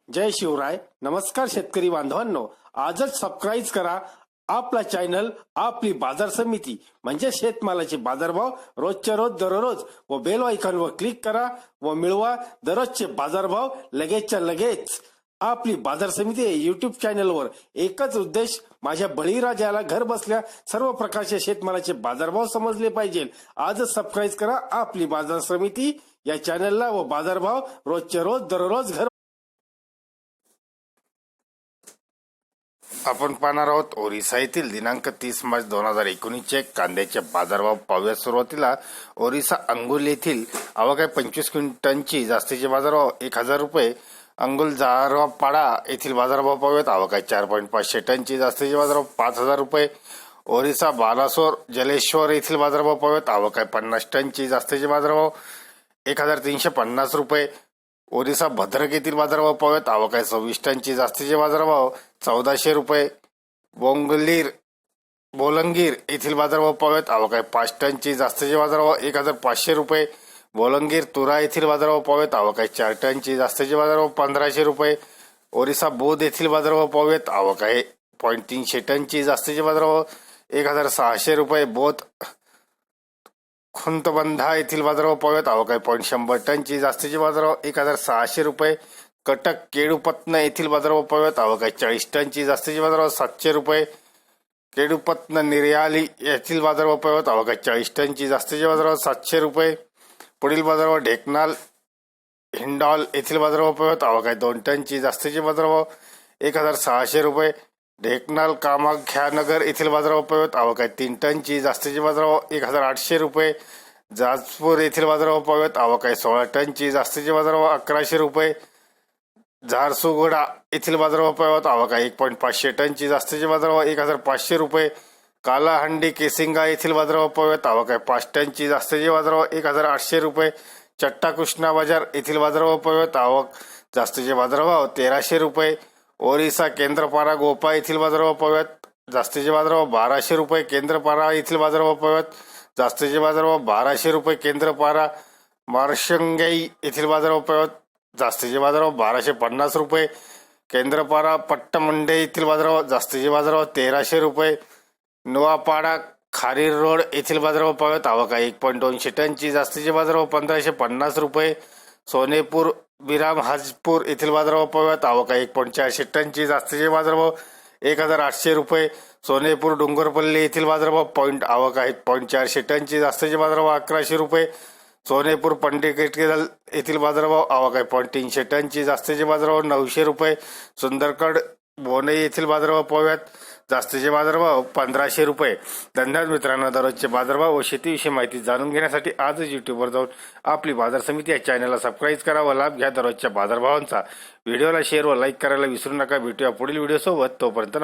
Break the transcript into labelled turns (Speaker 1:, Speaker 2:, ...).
Speaker 1: जय शिवराय. नमस्कार शेतकरी बांधवांनो, आजच सबस्क्राईब करा आपला चॅनल आपली बाजार समिती म्हणजे शेतमालाचे बाजारभाव रोजच्या रोज दररोज व बेल आयकॉनवर क्लिक करा व मिळवा दररोजचे बाजारभाव लगेचच्या लगेच. आपली बाजार समिती युट्यूब चॅनलवर एकच उद्देश, माझ्या बळीराजाला घर बसल्या सर्व प्रकारचे शेतमालाचे बाजारभाव समजले पाहिजे. आजच सबस्क्राईब करा आपली बाजार समिती या चॅनलला व बाजारभाव रोजच्या रोज दररोज घर.
Speaker 2: आपण पाहणार आहोत ओरिसा येथील दिनांक 30 मार्च 2019 चे कांद्याचे बाजारभाव पाहूया. सुरुवातीला ओरिसा अंगुल येथील आवक आहे 25 क्विंटलची, जास्तीचे बाजारभाव 1000 रुपये. अंगुल जारवापाडा येथील बाजारभाव पाहूयात. आवक आहे 4.5 टनची, जास्तीचे बाजारभाव 5000 रुपये. ओरिसा बालासोर जलेश्वर येथील बाजारभाव पाहूयात. आवक आहे 50 टनची, जास्तीचे बाजारभाव 1350 रुपये. ओरिसा भद्रक येथील बाजारभाव पाहूयात. आवक आहे 26 टनची, जास्तीचे बाजारभाव 1400 रुपये. बोलंगीर येथील बाजारभाव पाहूयात. आवक आहे 5 टनची, जास्तीचे बाजारभाव 1500 रुपये. बोलंगीर तुरा येथील बाजारभाव पाहूयात. आवक आहे 4 टनची, जास्तीचे बाजारभाव 1500 रुपये. ओरिसा बोध येथील बाजारभाव पाहूयात. आवक आहे 300 टनची, जास्तीचे बाजारभाव 1600 रुपये. बोध खुंतबंधा येथील बाजारभाव पाहूयात. आवक आहे 100 टनची, जास्तीचे बाजारभाव 1600 रुपये. कटक केडुपत्न येथील बाजारभाव पाहूयात. आवक आहे 40 टनची, जास्तीचे बाजारभाव 700 रुपये. केडुपत्न निर्याली येथील बाजारभाव पाहूयात. आवक आहे 40 टनची, जास्तीचे बाजारभाव 700 रुपये. पुढील बाजारभाव ढेकनाल हिंडॉल येथील बाजारभाव पाहूयात. आवक आहे 2 टनची, जास्तीचे बाजारभाव 1600 रुपये. ढेकनाल कामाख्यानगर येथील बाजारभाव पाहूयात. आवक आहे 3 टनची, जास्तीचे बाजारभाव 1800 रुपये. जाजपूर येथील बाजारभाव पाहूयात. आवक आहे 16 टनची, जास्तीचे बाजारभाव 1100 रुपये. झारसुगुडा येथील बाजारभाव पाहूयात. आवक आहे 1.5 टनची, जास्तीचे बाजारभाव 1500 रुपये. कालाहंडी केसिंगा येथील बाजारभाव पाहूयात. आवक आहे 5 टनची, जास्तीचे बाजारभाव 1800 रुपये. चट्टा कृष्णा बाजार येथील बाजारभाव पाहूयात. आवक जास्तीचे बाजारभाव 1300 रुपये. ओरिसा केंद्रपारा गोपा येथील बाजारभाव पाहूयात. जास्तीचे बाजारभाव 1200 रुपये. केंद्रपारा येथील बाजारभाव पाहूयात. जास्तीचे बाजारभाव 1200 रुपये. केंद्रपारा मार्शंगाई येथील बाजारभाव पाहूयात. जास्तीचे बाजारभाव 1250 रुपये. केंद्रपारा पट्टमंडे येथील बाजारभाव जास्तीचे बाजारभाव 1300 रुपये. नुआपाडा खारीर रोड येथील बाजारभाव पाहूयात. आवक आहे 1.2 टनची, जास्तीचे बाजारभाव 1550 रुपये. सोनेपूर बिराम हाजपूर येथील बाजारभाव पाहूयात. आवक आहे 1.4 टनची, जास्तीचे बाजारभाव 1800 रुपये. सोनेपूर डुंगरपल्ली येथील बाजारभाव आवक आहे 0.4 टनची, जास्तीचे बाजारभाव 1100 रुपये. सोनेपूर पंडिकेटल येथील बाजारभाव आवक आहे 300 टनची, जास्तीचे बाजारभाव 900 रुपये. सुंदरगड बोने येथील बाजारभाव पाहूयात. जास्तीचे बाजारभाव 1500 रुपये. धन्यवाद मित्रांनो. दररोजचे बाजारभाव व शेतीविषयी माहिती जाणून घेण्यासाठी आजच युट्यूबवर जाऊन आपली बाजार समिती या चॅनलला सबस्क्राईब करा व लाभ घ्या दररोजच्या बाजारभावांचा. व्हिडिओला शेअर व लाईक करायला विसरू नका. भेटूया पुढील व्हिडिओ सोबत. तोपर्यंत